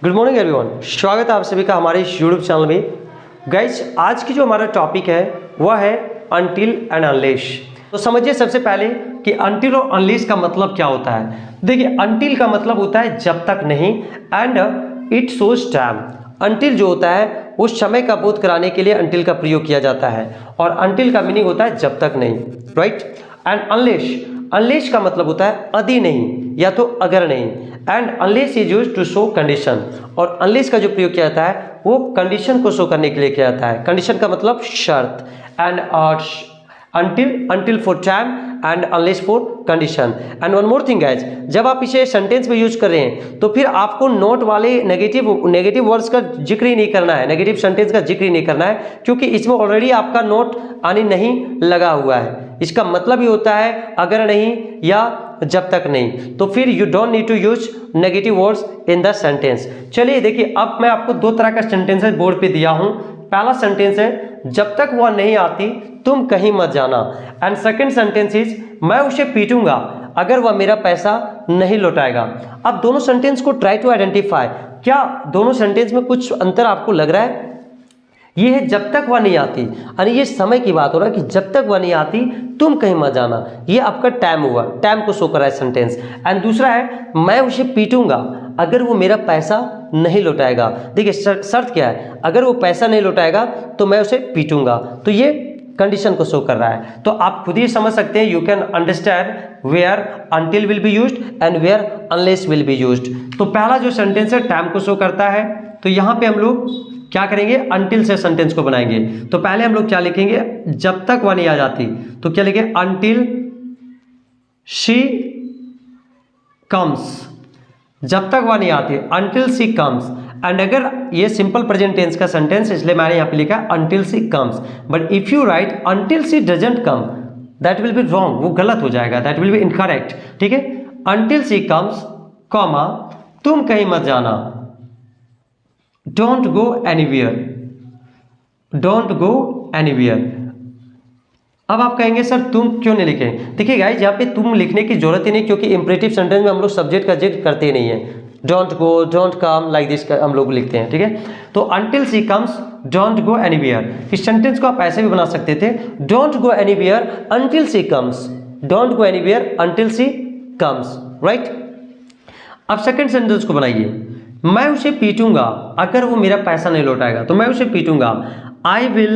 Good morning everyone, स्वागत है आप सभी का हमारे इस यूट्यूब चैनल में। गाइस, आज की जो हमारा टॉपिक है वह है अनटिल एंड अनलेस। तो समझिए सबसे पहले कि अनटिल और अनलेस का मतलब क्या होता है। देखिए, अनटिल का मतलब होता है जब तक नहीं, and it shows time. Until जो होता है उस समय का बोध कराने के लिए अनटिल का प्रयोग किया जाता है, और अनटिल का मीनिंग होता है जब तक नहीं, राइट। एंड अनलेस, अनलेस का मतलब होता है यदि नहीं या तो अगर नहीं। And unless is used to show condition, और अनलेस का जो प्रयोग किया जाता है वो कंडीशन को शो करने के लिए किया जाता है। कंडीशन का मतलब शर्त। And until for time and unless for condition. And one more thing guys, जब आप इसे सेंटेंस में यूज कर रहे हैं तो फिर आपको नोट वाले नेगेटिव वर्ड्स का जिक्र ही नहीं करना है, नेगेटिव सेंटेंस का जिक्र ही नहीं करना है, क्योंकि इसमें ऑलरेडी आपका नोट आने नहीं लगा हुआ है। इसका मतलब ही होता है अगर नहीं या जब तक नहीं, तो फिर you don't need to use negative words in the sentence. चलिए देखिए, अब मैं आपको दो तरह का सेंटेंसेस बोर्ड पे दिया हूं। पहला सेंटेंस है जब तक वह नहीं आती तुम कहीं मत जाना, एंड सेकंड सेंटेंस इज मैं उसे पीटूंगा अगर वह मेरा पैसा नहीं लौटाएगा। अब दोनों सेंटेंस को ट्राई टू आइडेंटिफाई, क्या दोनों सेंटेंस में कुछ अंतर आपको लग रहा है? ये है जब तक वह नहीं आती, यानी ये समय की बात हो रहा है कि जब तक वह नहीं आती तुम कहीं मत जाना, ये आपका टाइम हुआ, टाइम को शो कर रहा है सेंटेंस। एंड दूसरा है मैं उसे पीटूंगा अगर वो मेरा पैसा नहीं लौटाएगा। देखिए शर्त क्या है, अगर वो पैसा नहीं लौटाएगा तो मैं उसे पीटूंगा, तो ये कंडीशन को शो कर रहा है। तो आप खुद ही समझ सकते हैं, you can understand where until will be used and where unless will be used. तो पहला जो सेंटेंस है टाइम को शो करता है, तो यहाँ पे हम लोग क्या करेंगे, अनटिल से सेंटेंस को बनाएंगे। तो पहले हम लोग क्या लिखेंगे, जब तक वह नहीं आ जाती तो क्या लिखेंगे, अनटिल शी कम्स, जब तक वह नहीं आती अनटिल सी कम्स। एंड अगर ये सिंपल प्रेजेंट टेंस का सेंटेंस, इसलिए मैंने यहाँ पे लिखा until she comes, but if you write until she doesn't come, that will be wrong, वो गलत हो जाएगा, दैट विल बी इनकरेक्ट। ठीक है, अनटिल सी कम्स कॉमा तुम कहीं मत जाना, don't go anywhere, don't go anywhere. अब आप कहेंगे सर तुम क्यों नहीं लिखे? देखिए गाइस, यहाँ पे तुम लिखने की जरूरत ही नहीं, क्योंकि इंपरेटिव सेंटेंस में हम लोग सब्जेक्ट का जिक्र करते ही नहीं है। Don't go, don't come, like this हम लोग लिखते हैं। ठीक है, तो until she comes don't go anywhere, इस सेंटेंस को आप ऐसे भी बना सकते थे, don't go anywhere until she comes, don't go anywhere until she comes, right. अब सेकंड सेंटेंस को बनाइए, मैं उसे पीटूंगा अगर वो मेरा पैसा नहीं लौटाएगा, तो मैं उसे पीटूंगा, आई विल,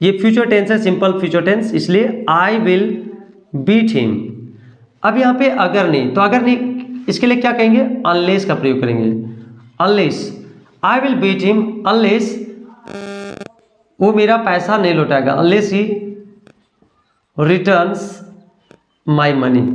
ये फ्यूचर टेंस है, सिंपल फ्यूचर टेंस, इसलिए आई विल बीट हिम। अब यहाँ पे अगर नहीं, तो अगर नहीं इसके लिए क्या कहेंगे, अनलेस का प्रयोग करेंगे, unless I will beat him unless वो मेरा पैसा नहीं लौटाएगा, unless he returns my money.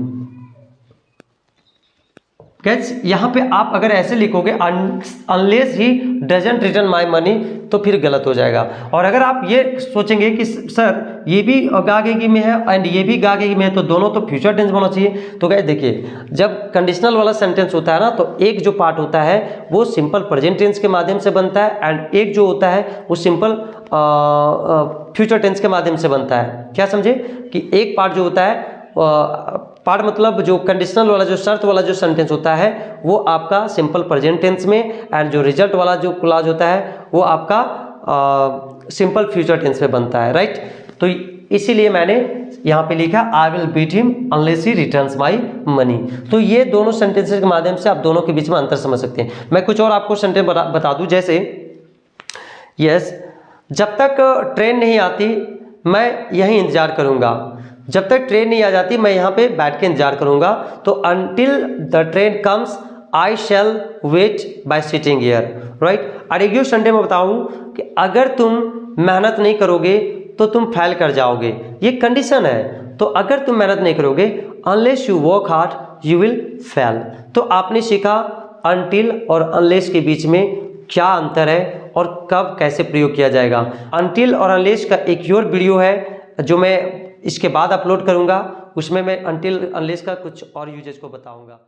Guys, यहाँ पे आप अगर ऐसे लिखोगे unless he doesn't return my money, तो फिर गलत हो जाएगा। और अगर आप ये सोचेंगे कि सर ये भी गागेगी में है एंड ये भी गागेगी में है, तो दोनों तो फ्यूचर टेंस होना चाहिए। तो गाइस देखिए, जब कंडीशनल वाला सेंटेंस होता है ना, तो एक जो पार्ट होता है वो सिंपल प्रेजेंट टेंस के माध्यम से बनता है, एंड एक जो होता है वो सिंपल फ्यूचर टेंस के माध्यम से बनता है। क्या समझे कि एक पार्ट जो होता है, पार्ट मतलब जो कंडीशनल वाला, जो शर्त वाला जो सेंटेंस होता है वो आपका सिंपल प्रेजेंट टेंस में, एंड जो रिजल्ट वाला जो क्लॉज होता है वो आपका सिंपल फ्यूचर टेंस में बनता है, राइट। तो इसीलिए मैंने यहाँ पे लिखा I will beat him unless he returns my money. तो ये दोनों सेंटेंसेस के माध्यम से आप दोनों के बीच में अंतर समझ सकते हैं। मैं कुछ और आपको सेंटेंस बता दूं, जैसे यस, जब तक ट्रेन नहीं आती मैं यहीं इंतजार करूंगा, जब तक ट्रेन नहीं आ जाती मैं यहाँ पे बैठ के इंतजार करूंगा, तो until the train comes I shall wait by sitting here, right. और एक जो संडे में बताऊं कि अगर तुम मेहनत नहीं करोगे तो तुम फेल कर जाओगे, ये कंडीशन है। तो अगर तुम मेहनत नहीं करोगे, unless you work hard you will fail. तो आपने सीखा अनटिल और अनलेस के बीच में क्या अंतर है और कब कैसे प्रयोग किया जाएगा। अनटिल और अनलेस का एक और वीडियो है जो मैं इसके बाद अपलोड करूंगा, उसमें मैं अनटिल अनलेस का कुछ और यूजेस को बताऊंगा।